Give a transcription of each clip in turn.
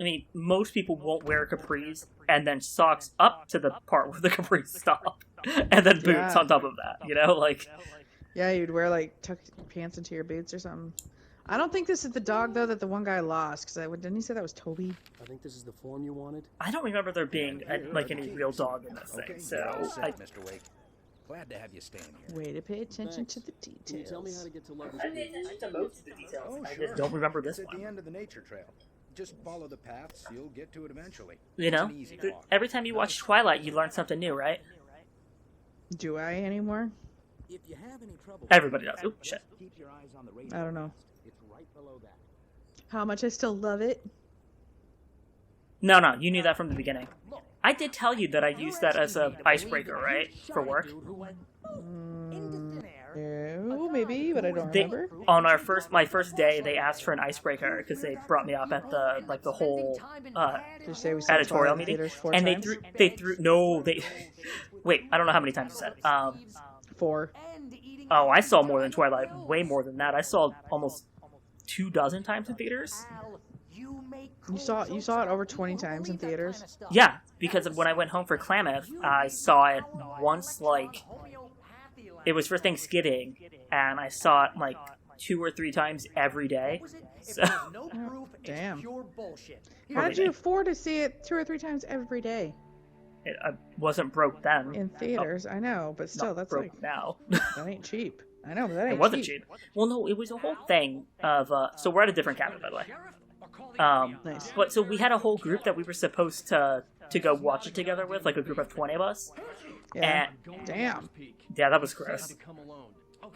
I mean, most people won't wear capris and then socks up to the part where the capris stop, and then boots on top of that. You know, like. Yeah, you'd wear like tuck pants into your boots or something. I don't think this is the dog though that the one guy lost. Because didn't he say that was Toby? I think this is the form you wanted. I don't remember there being any real dog in this thing. So, Mr. Wake. Glad to have you staying here. Way to pay attention to the details. Can you tell me how to get to Lover's I pay attention to most of the details. I just don't remember this It's one. at the end of the nature trail. Just follow the paths, you'll get to it eventually. You know, It's an easy walk. every time you watch Twilight, you learn something new, right? Do I anymore? If you have any trouble, Everybody does. Oop, shit. keep your eyes on the I don't know. It's right below that. How much I still love it. No, you knew that from the beginning. I did tell you that I used that as an icebreaker, right, for work. No, maybe, but I don't remember. On my first day, they asked for an icebreaker because they brought me up at the whole Did you say we saw editorial Twilight meeting, theaters 4 and times? they wait, I don't know how many times you said. 4. Oh, I saw more than Twilight, way more than that. I saw almost 24 times in theaters. You saw it over 20 times in theaters. Yeah, because when I went home for Klamath, I saw it once, like, it was for Thanksgiving, and I saw it, like, 2 or 3 times every day. So, Damn. How did you afford to see it 2 or 3 times every day? I wasn't broke then. In theaters, I know, but still, Not that's broke like, now. that ain't cheap. I know, but that ain't It wasn't cheap. Well, no, it was a whole thing of, so we're at a different cabin, by the way. Nice. But so we had a whole group that we were supposed to go watch it together with, like a group of 20 of us. Yeah. And Damn. yeah, that was gross.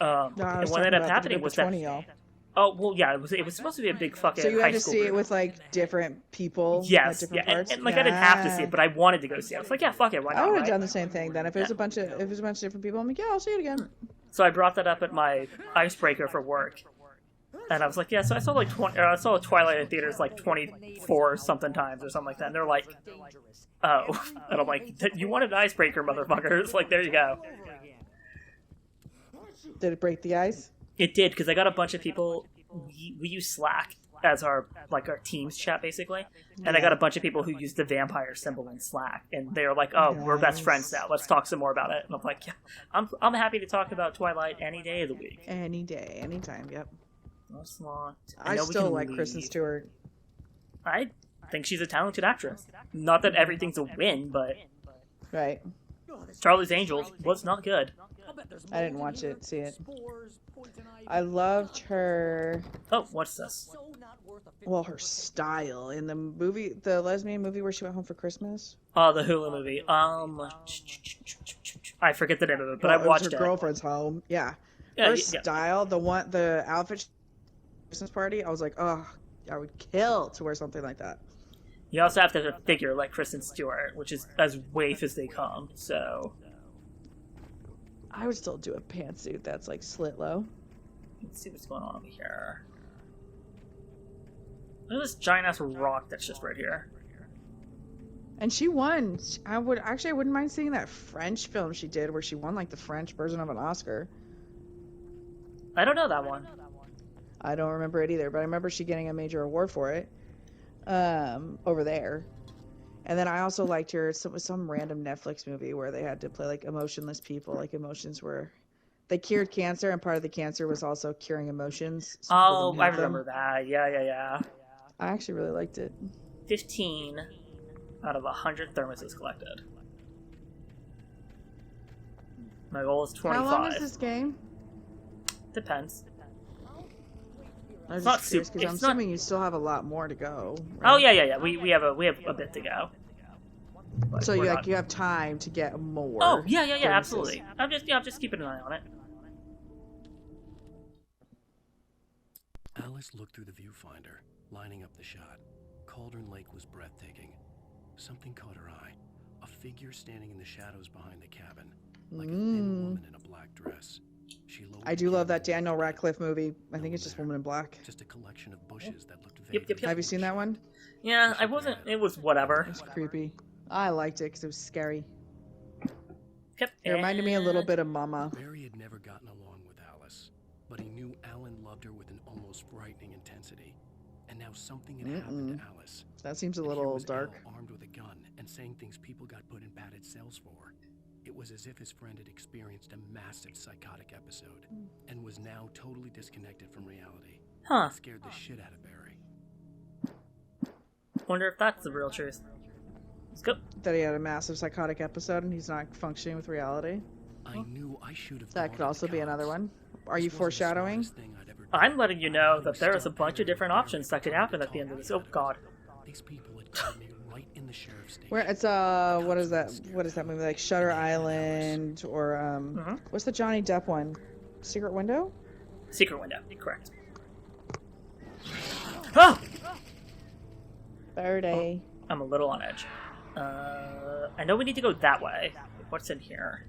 No, I And was what talking ended up about happening the was 20 that. y'all. Oh well, yeah, it was supposed to be a big fucking. So you high had to school see group. it with like different people. Yes, at yeah, different parts? and like I didn't have to see it, but I wanted to go see it. I was like, yeah, fuck it, why not? I would have right? done the same thing then. If it was a bunch of different people, I'm like, yeah, I'll see it again. So I brought that up at my icebreaker for work, and I was like, yeah, so I saw like 20. I saw Twilight in theaters like 24 something times or something like that. And they're like, oh, and I'm like, you wanted an icebreaker, motherfuckers? Like, there you go. Did it break the ice? It did, because I got a bunch of people. We use Slack as our Teams chat, basically. And I got a bunch of people who use the vampire symbol in Slack. And they're like, oh, we're best friends now. Let's talk some more about it. And I'm like, yeah, I'm happy to talk about Twilight any day of the week. Any day, anytime, yep. That's not. I know we still can like leave. Kristen Stewart. I think she's a talented actress. Not that everything's a win, but Right. Charlie's Angels was not good. I didn't watch it, see it. I loved her, Oh, what's this? well, her style in the movie, the lesbian movie where she went home for Christmas. Oh, the Hulu movie. I forget the name of it, but Well, I watched it. Was it. her girlfriend's home. Yeah. Yeah, Her yeah. style, the outfit Christmas party, I was like, oh, I would kill to wear something like that. You also have to figure like Kristen Stewart, which is as waif as they come. So I would still do a pantsuit that's like slit low. let's see what's going on over here. Look at this giant ass rock that's just right here. And she won. I wouldn't mind seeing that French film she did where she won like the French version of an Oscar. I don't know that one. I don't remember it either, but I remember she getting a major award for it over there. And then I also liked her. It was some random Netflix movie where they had to play like emotionless people. Like emotions were, they cured cancer, and part of the cancer was also curing emotions. So Oh, people I didn't have remember them. that. Yeah. I actually really liked it. 15 out of 100 thermoses collected. My goal is 25. How long is this game? Depends. I was It's not just curious super- because I'm it's not- assuming you still have a lot more to go. Oh right? yeah. We have a bit to go. But So we're you not- you have time to get more. Oh yeah, thermoses. absolutely. I'm just keeping an eye on it. Alice looked through the viewfinder, lining up the shot. Cauldron Lake was breathtaking. Something caught her eye. A figure standing in the shadows behind the cabin, like a thin woman in a black dress. She lowered I the do love camera that Daniel to the Radcliffe movie. I No think it's one just there. Woman in Black. Just a collection of bushes that looked Yep, vaguely Have you seen that one? Yeah, I wasn't. It was whatever. It was creepy. I liked it because it was scary. Yep. It reminded me a little and- bit of Mama. Barry had never gotten along with Alice, but he knew Alan loved her with an almost frightening intensity. And now something had happened to Alice. That seems a And here little was dark. Al armed with a gun and saying things people got put in padded cells for. It was as if his friend had experienced a massive psychotic episode and was now totally disconnected from reality. Huh. It scared the shit out of Barry. Wonder if that's the real truth. Let's go. That he had a massive psychotic episode and he's not functioning with reality. I knew I should have. That could also be another one. Are you foreshadowing? I'm letting you know that there is a bunch of different options that could happen at the end of this. Oh god. These people had caught me right in the sheriff's station. Where it's what is that? What is that movie? Like Shutter Island or what's the Johnny Depp one? Secret Window? Secret Window, correct. Oh! Verde. I'm a little on edge. I know we need to go that way. What's in here?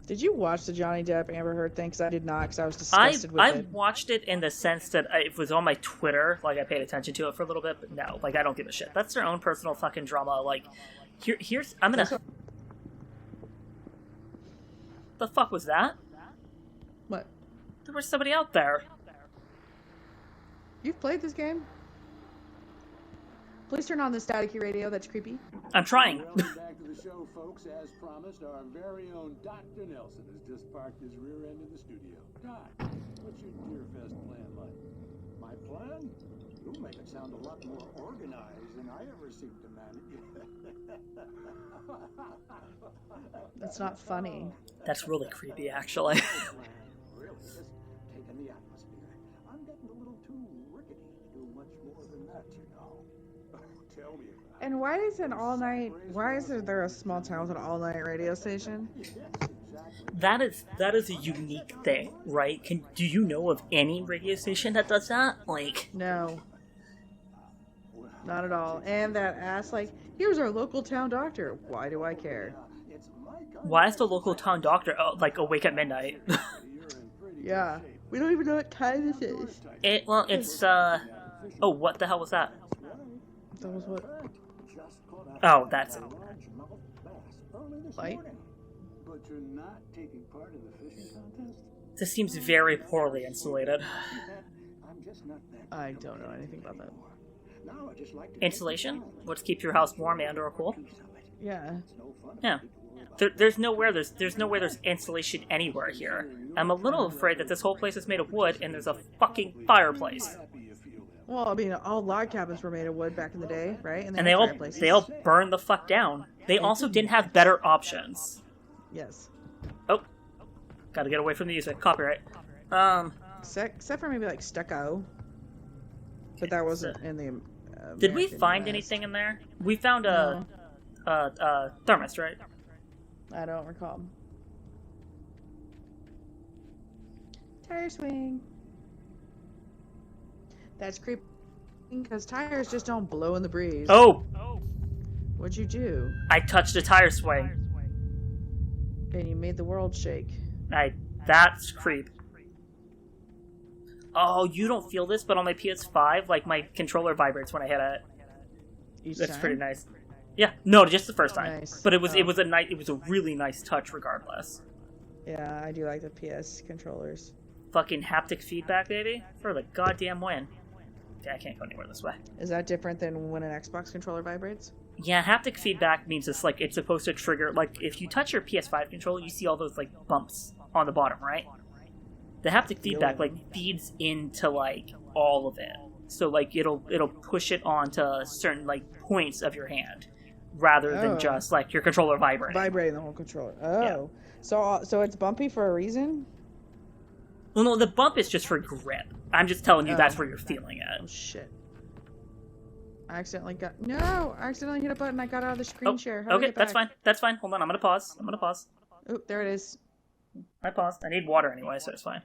Did you watch the Johnny Depp Amber Heard thing? Because I did not, because I was disgusted with I it. watched it in the sense that it was on my Twitter. Like, I paid attention to it for a little bit, but no. Like, I don't give a shit. That's their own personal fucking drama. Like, here's... I'm gonna... The fuck was that? What? There was somebody out there. You've played this game? Please turn on the staticky radio. That's creepy. I'm trying. Welcome back to the show, folks. As promised, our very own Dr. Nelson has just parked his rear end in the studio. Doc, what's your Deerfest plan like? My plan? You'll make it sound a lot more organized than I ever seem to manage. That's not funny. That's really creepy, actually. Really, just taking the atmosphere. I'm getting a little too rickety to do much more than that, you know. Tell me about it. And why is there a small town with an all-night radio station? Yes, exactly. That is a unique thing, right? Do you know of any radio station that does that? Like, No. Not at all. And that ass, like, here's our local town doctor. Why do I care? It's my why is the local town doctor like awake at midnight? You're in pretty Yeah. We don't even know what time this is. It's oh, what the hell was that? That was what? just caught up Oh, that's it. a largemouth bass early this Light? morning. But you're not taking part in the fishing contest? This seems very poorly insulated. I'm just not that I don't know anything about that. Now I just like to Insulation? What's keep your house warm and or cool? Yeah. It's no fun. Yeah. There's nowhere there's insulation anywhere here. I'm a little afraid that this whole place is made of wood and there's a fucking fireplace. Well, I mean, all log cabins were made of wood back in the day, right? And they all burn the fuck down. They also didn't have better options. Yes. Oh. Gotta get away from the music. Copyright. Except for maybe like stucco. But that wasn't in the. Did we American find West. anything in there? We found a thermos, right? I don't recall. Tire swing. That's creepy because tires just don't blow in the breeze. Oh! What'd you do? I touched a tire swing. And you made the world shake. That's creep. Oh, you don't feel this, but on my PS5, like, my controller vibrates when I hit it. Each That's time? pretty nice. Yeah, no, just the first time. Nice. But it was Oh. it was a really nice touch regardless. Yeah, I do like the PS controllers. Fucking haptic feedback, baby, for the goddamn win. Yeah, I can't go anywhere this way. Is that different than when an Xbox controller vibrates? Yeah, haptic feedback means it's supposed to trigger, like, if you touch your PS5 controller, you see all those, like, bumps on the bottom, right? The haptic feedback, like, feeds into, like, all of it. So, like, it'll push it onto certain, like, points of your hand, rather than just, like, your controller vibrating. Vibrating the whole controller. Oh. Yeah. So it's bumpy for a reason? Well, no, the bump is just for grip. I'm just telling you that's where you're feeling Oh, it. shit. I accidentally hit a button. I got out of the screen share. How do I Okay, get that's back? fine. That's fine. Hold on, I'm gonna pause. Oh, there it is. I paused. I need water anyway, so it's fine.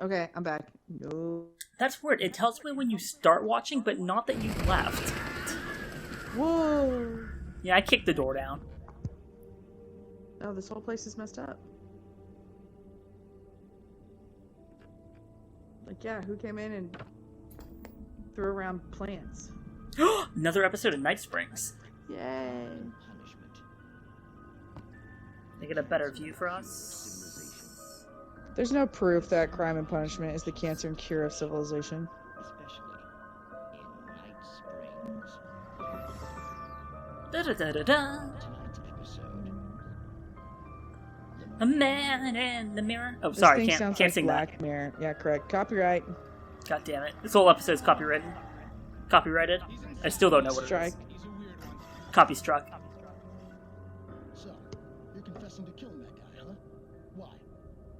Okay, I'm back. No. That's weird. It tells me when you start watching, but not that you left. Whoa. Yeah, I kicked the door down. Oh, this whole place is messed up. Like, yeah, who came in and threw around plants? Another episode of Night Springs. Yay. They get a better view for us. There's no proof that crime and punishment is the cancer and cure of civilization. Da-da-da-da-da. Tonight's episode. A man in the mirror. Oh, This sorry, thing can't sounds like sing Black that. Mirror. Yeah, correct. Copyright. God damn it! This whole episode's copyrighted. Copyrighted. I still don't know what Strike. it is. Copy struck. So, you're confessing to killing that guy, huh? Why?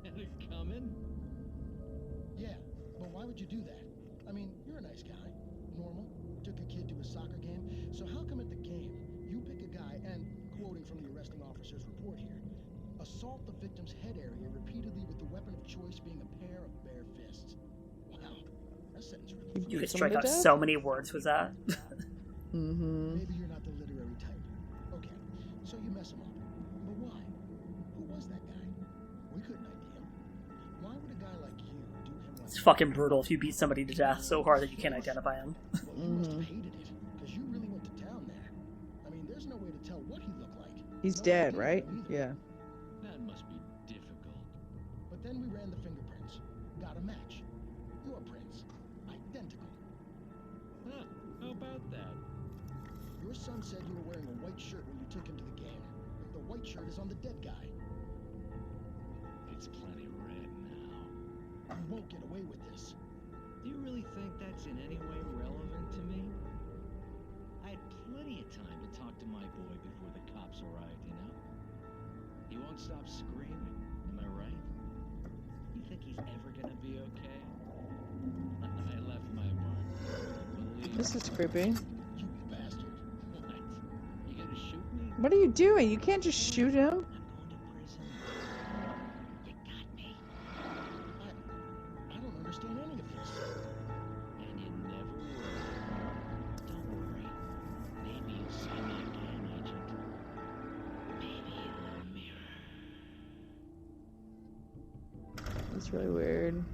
And it coming? Yeah, but why would you do that? I mean, you're a nice guy. Normal. Took a kid to a soccer game. So how come at the game, you pick a guy and, quoting from the arresting officer's report here, assault the victim's head area repeatedly with the weapon of choice being a pair of bare fists? Wow. That sentence really You could someone strike to out death? so many words with that. Mm-hmm. Maybe you're not the literary type. Okay, so you mess him up. But why? Who was that guy? We couldn't ID him. Why would a guy like you do him like It's fucking brutal if you beat somebody to death so hard that you can't identify him. Well, you must have hated it, because you really went to town there. I mean, there's no way to tell what he looked like. He's No dead, idea right? either. Yeah. That must be difficult. But then we ran the fingerprints. Got a match. Your prints. Identical. Huh, how about that? Your son said you were wearing a white shirt when you took him to the game. The white shirt is on the dead guy. It's plenty red now. You won't get away with this. Do you really think that's in any way relevant to me? I had plenty of time to talk to my boy before the cops arrived, you know? He won't stop screaming, am I right? You think he's ever gonna be okay? I left my mark. Believe This me. is creepy. You bastard. What? You gonna shoot me? What are you doing? You can't just shoot him. I'm going to prison. You got me. I don't understand any of this. And you never will. Don't worry. Maybe you'll see me again, Agent. Maybe in the mirror. It's really weird.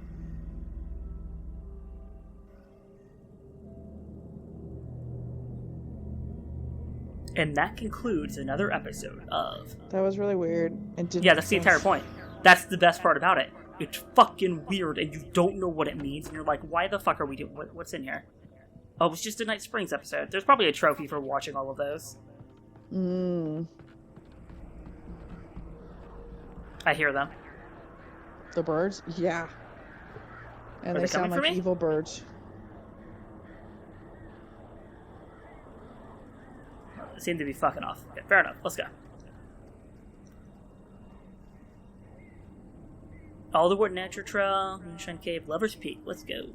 And that concludes another episode of... That was really weird. And didn't Yeah, that's the make entire sense. point. That's the best part about it. It's fucking weird, and you don't know what it means, and you're like, why the fuck are we doing... What's in here? Oh, it was just a Night Springs episode. There's probably a trophy for watching all of those. Mm. I hear them. The birds? Yeah. And Are they they coming sound for like me? evil birds. They seem to be fucking off. Okay, fair enough. Let's go. Alderwood Nature Trail, Moonshine Cave, Lover's Peak. Let's go.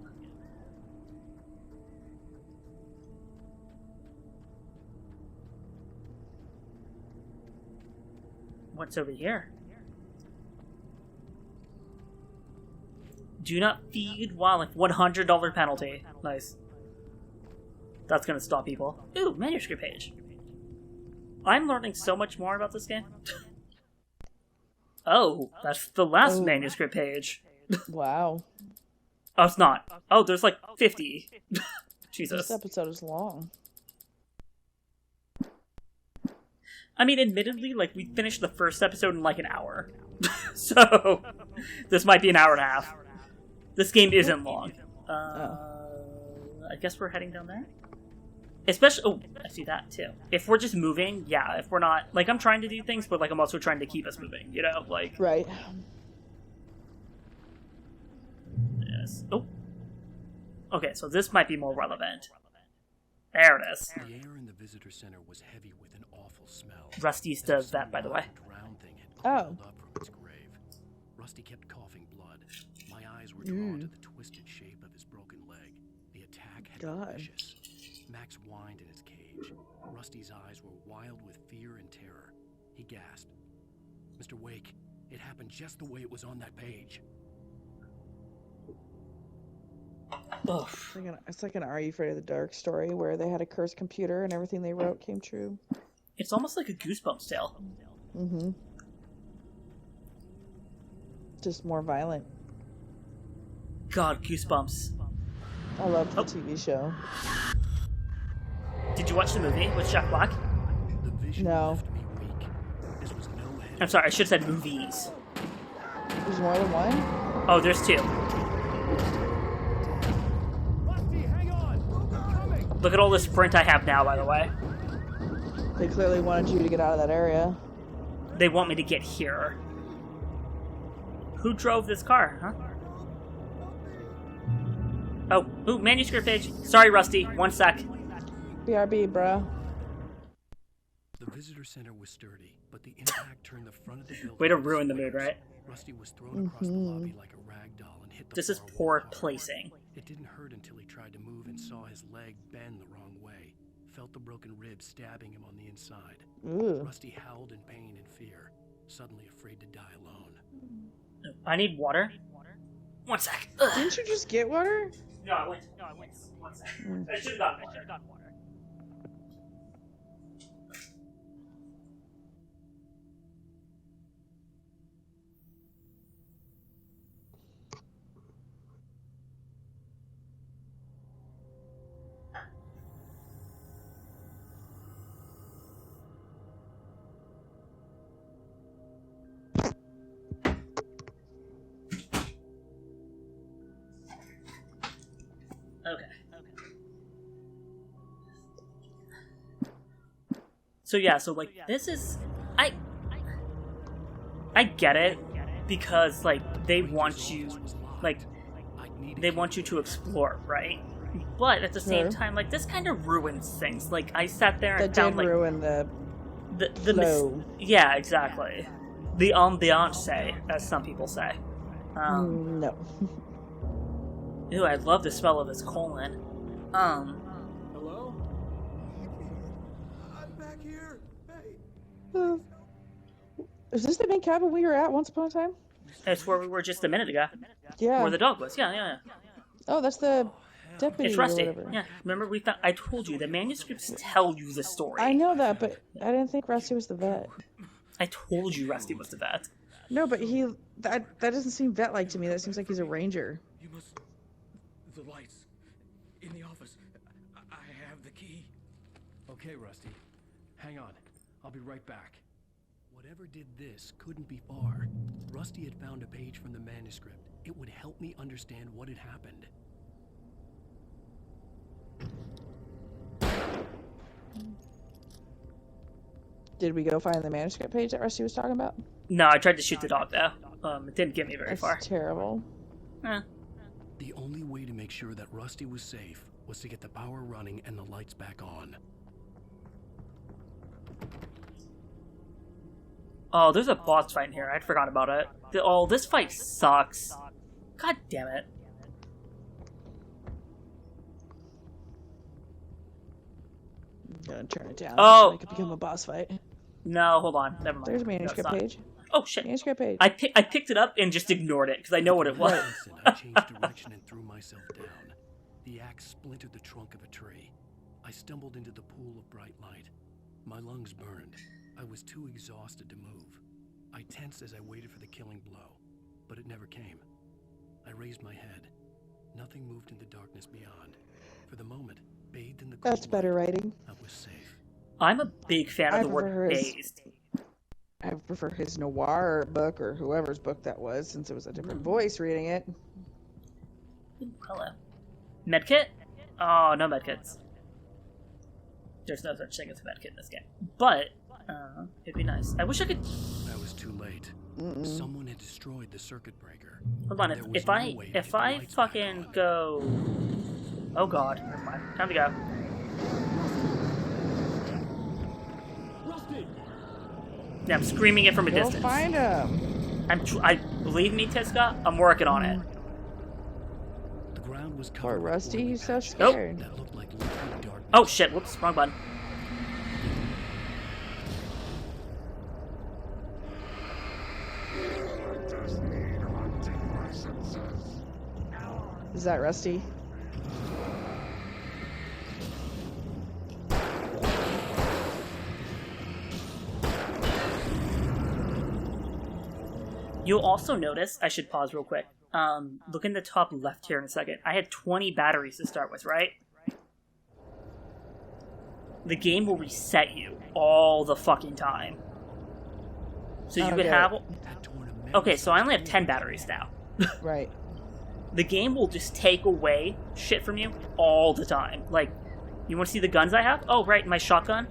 What's over here? Do not feed wildlife. $100 penalty. Nice. That's gonna stop people. Ooh, manuscript page. I'm learning so much more about this game. Oh, that's the last Oh. manuscript page. Wow. Oh, it's not. Oh, there's like 50. Jesus. This episode is long. I mean, admittedly, like, we finished the first episode in like an hour. So, this might be an hour and a half. This game isn't long. I guess we're heading down there? Especially, oh, I see that too. If we're just moving, yeah, if we're not, like, I'm trying to do things, but, like, I'm also trying to keep us moving, you know? Like, Right. yes. Oh. Okay, so this might be more relevant. There it is. The air in the visitor center was heavy with an awful smell. Rusty's the vet, by the way. Round thing had Oh. crawled up from its grave. Rusty kept coughing blood. My eyes were drawn to the twisted shape of his broken leg. The attack had been God. vicious. Max whined in his cage. Rusty's eyes were wild with fear and terror. He gasped. Mr. Wake, it happened just the way it was on that page. Ugh. It's like an Are You Afraid of the Dark story where they had a cursed computer and everything they wrote came true. It's almost like a Goosebumps tale. Mm-hmm. Just more violent. God, Goosebumps. I loved the TV show. Did you watch the movie with Jack Black? The vision No. left me weak. This was no head. I'm sorry, I should have said movies. There's more than one? Oh, there's two. Look at all the sprint I have now, by the way. They clearly wanted you to get out of that area. They want me to get here. Who drove this car, huh? Oh, ooh, manuscript page. Sorry, Rusty. 1 sec. BRB, bro. The visitor center was sturdy, but the impact turned the front of the building. Way to ruin the mood, right? Rusty was thrown across the lobby like a rag doll and hit the This is floor with poor a car. placing. It didn't hurt until he tried to move and saw his leg bend the wrong way. Felt the broken ribs stabbing him on the inside. Ooh. Rusty howled in pain and fear, suddenly afraid to die alone. I need water. 1 sec. Ugh. Didn't you just get water? No, I went. 1 sec. I should have gotten water. Okay. So yeah, so like this is I get it because like they want you to explore, right? But at the same time, like this kind of ruins things. Like I sat there and That found did like ruin the flow. yeah, exactly. The ambiance, as some people say. No. Ew, I love the smell of his colon. Hello? I'm back here. Hey. Is this the main cabin we were at once upon a time? That's where we were just a minute ago. Yeah. Where the dog was. Yeah. Oh, that's the deputy. It's or Rusty. whatever. Yeah. Remember I told you the manuscripts tell you the story. I know that, but I didn't think Rusty was the vet. I told you Rusty was the vet. No, but that doesn't seem vet-like to me. That seems like he's a ranger. You must... The lights. In the office. I have the key. Okay, Rusty. Hang on. I'll be right back. Whatever did this couldn't be far. Rusty had found a page from the manuscript. It would help me understand what had happened. Did we go find the manuscript page that Rusty was talking about? No, I tried to shoot the dog though. It didn't get me very That's far. terrible. Eh. The only way to make sure that Rusty was safe was to get the power running and the lights back on. Oh, there's a boss fight in here. I'd forgotten about it. Oh, this fight sucks. God damn it. I'm gonna turn it down. Oh. So it could become a boss fight. No, hold on. Never mind. There's a No, it's manuscript not. page. Oh shit. Manuscript page. I picked it up and just ignored it because I know what it was. Instant, I changed direction and threw myself down. The axe splintered the trunk of a tree. I stumbled into the pool of bright light. My lungs burned. I was too exhausted to move. I tensed as I waited for the killing blow, but it never came. I raised my head. Nothing moved in the darkness beyond. For the moment, bathed in the cold That's better light, writing. I was safe. I'm a big fan of I the word prefer his- dazed. I prefer his noir book or whoever's book that was, since it was a different voice reading it. Ooh, hello. Medkit? Oh, no medkits. There's no such thing as a medkit in this game. But, it'd be nice. I wish I could... I was too late. Someone had destroyed the circuit breaker. Hold on, There was if no I way to get the fucking lights back on. go... Oh god, never mind. Time to go. Rusty! Yeah, I'm screaming it from a Go distance. find him. I believe me, Tiska, I'm working on it. The ground was Poor covered with Rusty, oily he's so patches scared. that looked like liquid darkness. Oh shit, whoops, wrong button. Is that Rusty? You'll also notice, I should pause real quick. Look in the top left here in a second. I had 20 batteries to start with, right? The game will reset you all the fucking time. So you could Okay. have... Had torn a mess Okay, so I only have 10 batteries now. Right. The game will just take away shit from you all the time. Like, you want to see the guns I have? Oh, right, my shotgun.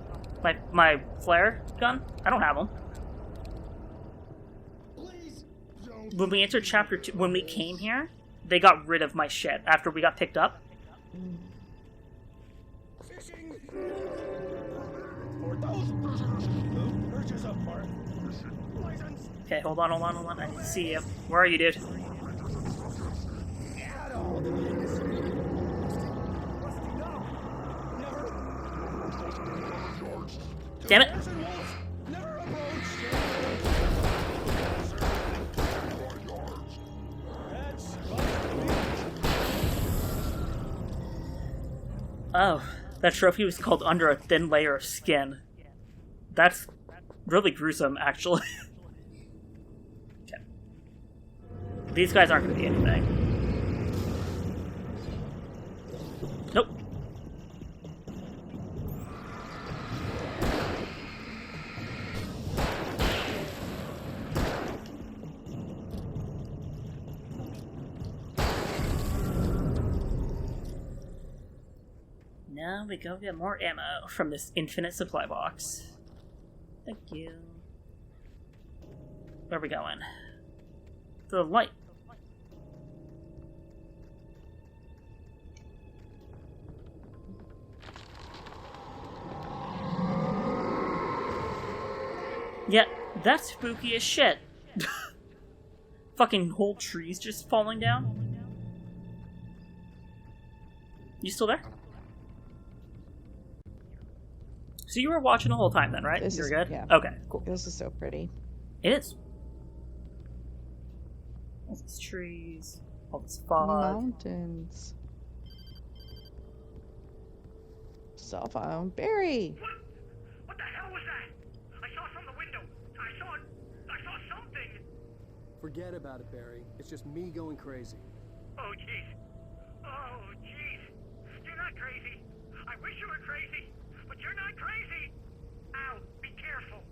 My flare gun? I don't have them. Please don't. When we entered chapter 2, when we came here, they got rid of my shit after we got picked up. Fishing! For those purchase of part. License. Okay, hold on. I see you. Where are you, dude? Damn it! Oh, that trophy was called Under a Thin Layer of Skin. That's really gruesome, actually. Okay. These guys aren't going to be anything. Nope. Now we go get more ammo from this infinite supply box. Thank you. Where are we going? The light. Yeah, that's spooky as shit. Fucking whole trees just falling down. You still there? So you were watching the whole time then, right? You're good? Yeah. Okay, cool. This is so pretty. It is. All these trees, all this fog. Mountains. Cell phone. Barry! What the hell was that? I saw it from the window. I saw something. Forget about it, Barry. It's just me going crazy. Oh, jeez. Oh, jeez. You're not crazy. I wish you were crazy, but you're not crazy. Ow, be careful.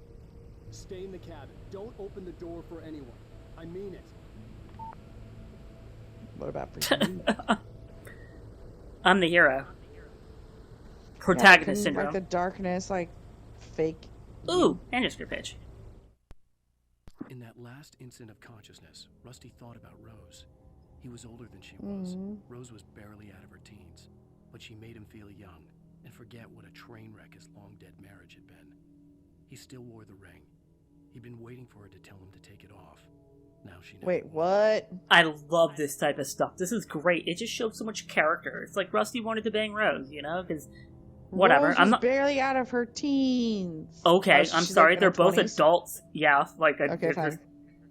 Stay in the cabin. Don't open the door for anyone. I mean it. What about for you? I'm the hero. Protagonist syndrome. Like the darkness, like fake. Ooh, manuscript page. In that last instant of consciousness, Rusty thought about Rose. He was older than she was. Rose was barely out of her teens, but she made him feel young and forget what a train wreck his long-dead marriage had been. He still wore the ring. He'd been waiting for her to tell him to take it off. Now she never Wait, would. what? I love this type of stuff. This is great. It just shows so much character. It's like Rusty wanted to bang Rose, you know? Because whatever. Rose I'm was not barely out of her teens. okay. Oh, I'm she's, sorry. like, in They're her both 20s? adults. Yeah. Like Okay, fine.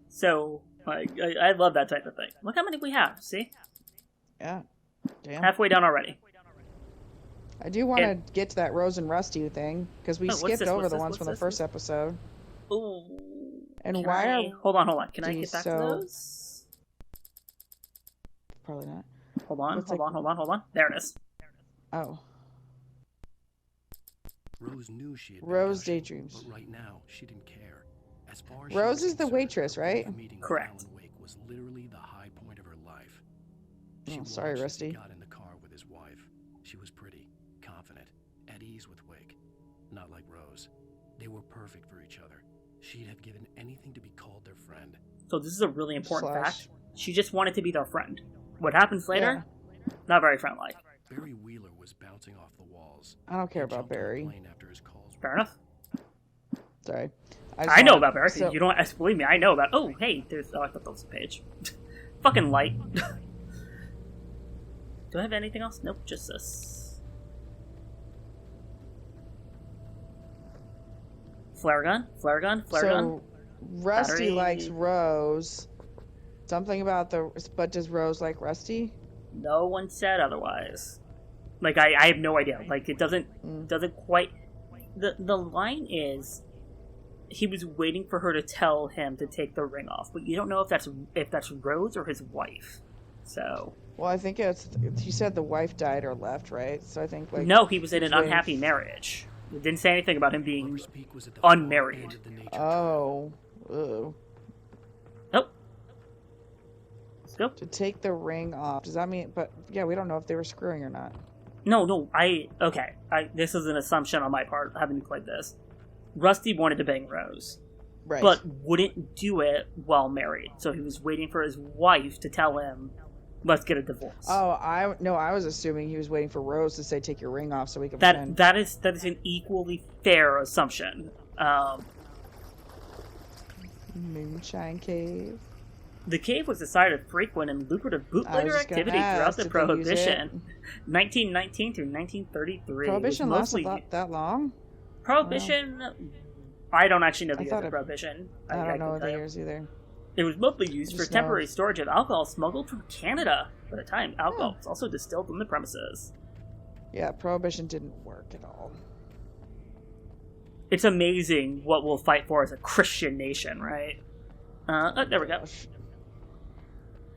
So like I love that type of thing. Look how many we have. See, Yeah. Damn. halfway down already. I do want to get to that Rose and Rusty thing because we Oh, what's skipped this? over What's the this? ones What's from the this? first episode. Ooh. And Can why I... are Hold on. Can I Geez, get back to so- those? probably not? Hold on. What's Hold like- on. There it is. Oh, Rose knew she had been Rose gushing, daydreams. but right now she didn't care. As far as Rose she was is the concerned, waitress, her right? brief meeting with Correct. Alan Wake was literally the high point of her life. Oh, sorry, watched as Rusty. he got in the car with his wife. She was pretty, confident, at ease with Wake. Not like Rose. They were perfect for each other. She'd have given anything to be called their friend. So this is a really important Slash. fact. She just wanted to be their friend. What happens later? Not very friend-like. Barry Wheeler was bouncing off the walls. I don't care He about jumped on a Barry. plane after his calls Fair enough. Sorry. I know about Barry. You don't believe me. I know about. Oh, hey, there's. Oh, I thought that was a page. Fucking light. Do I have anything else? Nope, just this. Flare gun. So Rusty Battery. likes Rose. Something about but does Rose like Rusty? No one said otherwise. Like I have no idea. Like it doesn't quite. The line is, he was waiting for her to tell him to take the ring off, but you don't know if that's Rose or his wife. So Well, I think he said the wife died or left, right? So I think like no, he was in an waiting- unhappy marriage. It didn't say anything about him being Lover's Peak was at the far unmarried. end of the nature trail. Oh, ew. Nope. Let's go. To take the ring off. Does that mean? But yeah, we don't know if they were screwing or not. This is an assumption on my part, having played this. Rusty wanted to bang Rose, Right. but wouldn't do it while married. So he was waiting for his wife to tell him, "Let's get a divorce." Oh, I was assuming he was waiting for Rose to say, "Take your ring off," so we can pretend. That is an equally fair assumption. Moonshine Cave. The cave was a site of frequent and lucrative bootlegger activity throughout the Prohibition, 1919 through 1933. Prohibition lasted that long? Prohibition, I don't actually know the years thought of Prohibition. I don't know the years either. It was mostly used for temporary storage of alcohol smuggled from Canada. By the time, alcohol was also distilled on the premises. Yeah, Prohibition didn't work at all. It's amazing what we'll fight for as a Christian nation, right? There we go.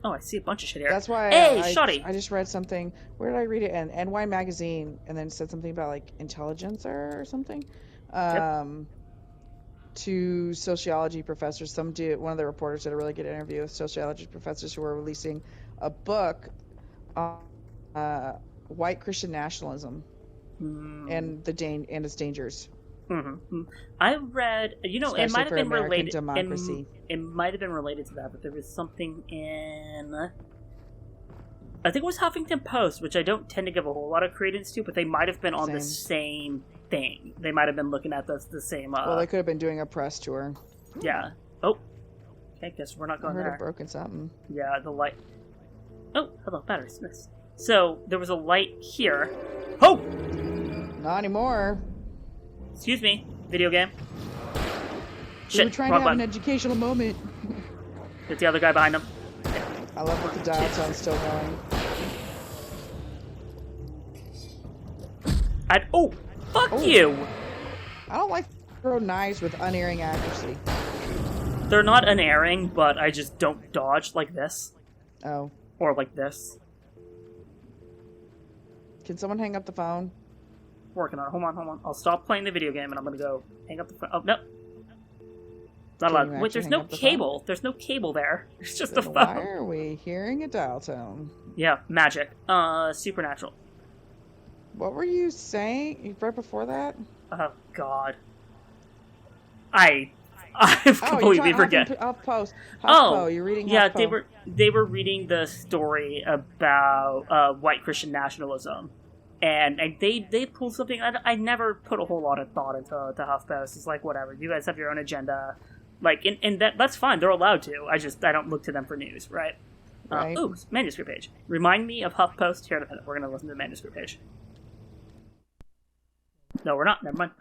Oh, I see a bunch of shit here. That's why Shoddy! I just read something. Where did I read it? In NY Magazine, and then said something about like Intelligencer or something. To sociology professors. One of the reporters did a really good interview with sociology professors who were releasing a book on white Christian nationalism and its dangers. Mm-hmm. I read, especially it might have been American related. Democracy. It might have been related to that, but there was something in, I think it was Huffington Post, which I don't tend to give a whole lot of credence to, but they might have been on the same thing. They might have been looking at the same. Well, they could have been doing a press tour. Yeah. Oh. Okay, guess we're not going there. I heard it broken something. Yeah, the light. Oh, hello, battery Smiths. So there was a light here. Oh. Not anymore. Excuse me, video game. We were trying to have an educational moment. Get the other guy behind him. I love that the dial tone's still going. Fuck you! I don't like to throw knives with unerring accuracy. They're not unerring, but I just don't dodge like this. Oh. Or like this. Can someone hang up the phone? Working on it. Hold on. I'll stop playing the video game and I'm gonna go hang up the phone. Oh, no. Not allowed. Wait, there's no cable. There's no cable there. There's just a phone. Why are we hearing a dial tone? Yeah, magic. Supernatural. What were you saying right before that? Oh, God. I've completely forget. HuffPo, you're reading HuffPo. Yeah, they were reading the story about white Christian nationalism. And they pulled something. I never put a whole lot of thought into HuffPost. It's like, whatever. You guys have your own agenda. Like, and that's fine. They're allowed to. I don't look to them for news, right? Right. Ooh, manuscript page. Remind me of HuffPost. Here in a minute. We're going to listen to the manuscript page. No, we're not. Never mind.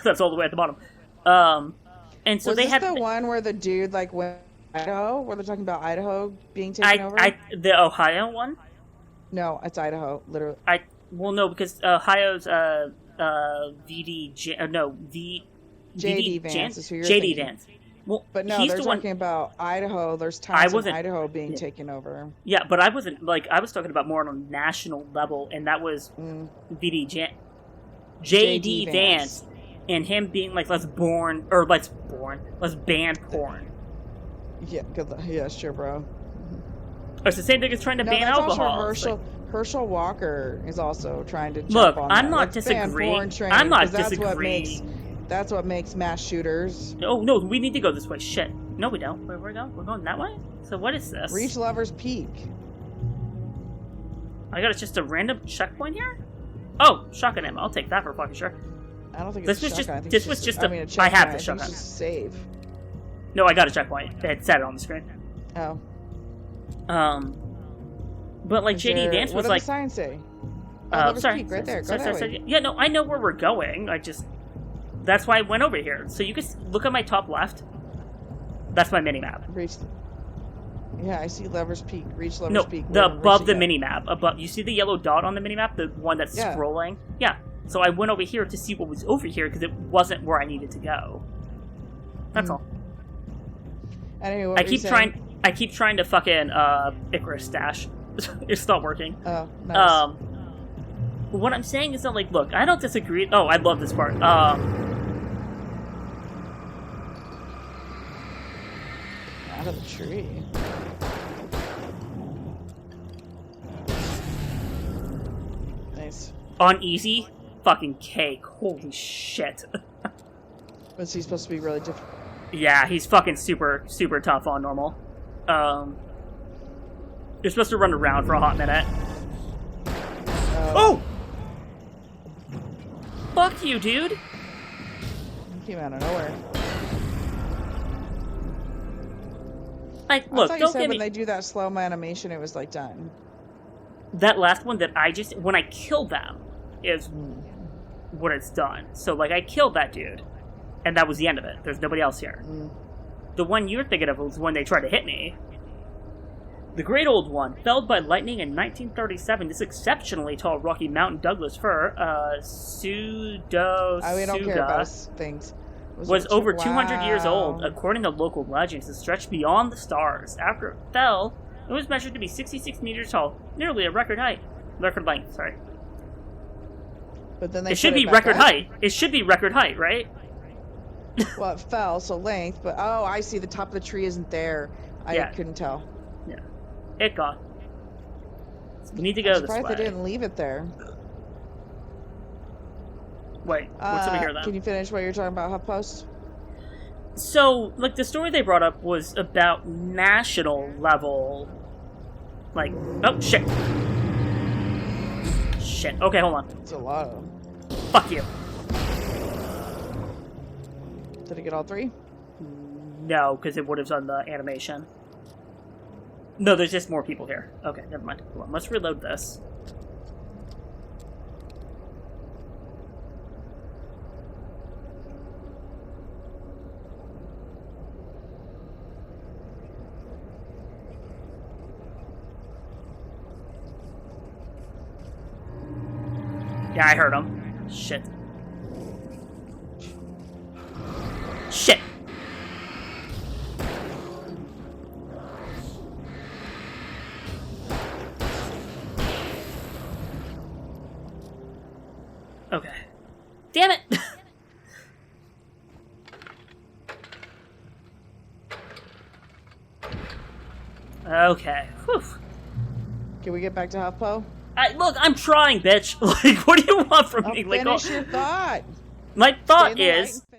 That's all the way at the bottom. And so was they this have the one where the dude like went to Idaho, where they're talking about Idaho being taken over? The Ohio one? No, it's Idaho, literally. Well, no, because Ohio's JD Vance is who you're JD thinking. Vance. Well, but no, they're talking about Idaho. There's towns in Idaho being taken over. Yeah, but I wasn't I was talking about more on a national level, and that was JD Vance, and him being like, let's ban porn. Yeah, yeah, sure, bro. It's the same thing as trying to ban alcohol. Also Herschel Walker is also trying to look. On I'm that. not Let's disagreeing. I'm not disagreeing. That's what makes mass shooters. Oh no, we need to go this way. Shit. No, we don't. Where we go? We're going that way. So what is this? Reach Lover's Peak. I got just a random checkpoint here. Oh, shotgun ammo. I'll take that for fucking sure. I don't think this it's was shotgun. I have the shotgun. It's just save. No, I got a checkpoint. It said it on the screen. Oh. But like JD Vance was like. What does the sign say? Sorry. Peak, right there. Go that way. Yeah, no, I know where we're going. That's why I went over here. So you can look at my top left. That's my mini map. Yeah, I see Lover's Peak. Reach Lover's Peak. Above the mini map. Above, you see the yellow dot on the mini map, the one that's scrolling. Yeah. So I went over here to see what was over here because it wasn't where I needed to go. That's all. Anyway, I keep trying to fucking Icarus stash. It's not working. Oh, nice. What I'm saying is that, like, look, I don't disagree. Oh, I love this part. Out of the tree. Nice. On easy, fucking cake. Holy shit. Was he supposed to be really different? Yeah, he's fucking super, super tough on normal. You're supposed to run around for a hot minute. Oh! Fuck you, dude! He came out of nowhere. Like, I look, thought you don't said get when me... they do that slow-mo animation, it was, like, done. That last one that I just... When I killed them is when it's done. So, like, I killed that dude. And that was the end of it. There's nobody else here. The one you're thinking of was when they tried to hit me. The Great Old One, felled by lightning in 1937, this exceptionally tall Rocky Mountain Douglas fir, We don't care about things. Was over 200 years old. According to local legends, it stretched beyond the stars. After it fell, it was measured to be 66 meters tall, nearly a record height. Record length, sorry. But then they it should put be back record up. height. It should be record height, right? Well, it fell, so length, but oh, I see. The top of the tree isn't there. I couldn't tell. Yeah. It gone. We need to go I'm this surprised way. they didn't leave it there. Wait, what's over here then? Can you finish what you're talking about, HuffPost? So, like, the story they brought up was about national level. Like, oh, shit. Shit. Okay, hold on. It's a lot of them. Fuck you. Did I get all three? No, because it would have done the animation. No, there's just more people here. Okay, never mind. Hold on, let's reload this. Yeah, I heard him. Shit. Shit! Okay. Damn it! Okay. Whew. Can we get back to HuffPo? Look, I'm trying, bitch. Like, what do you want from me? Like, Finish your thought. my Stay thought in the light is, and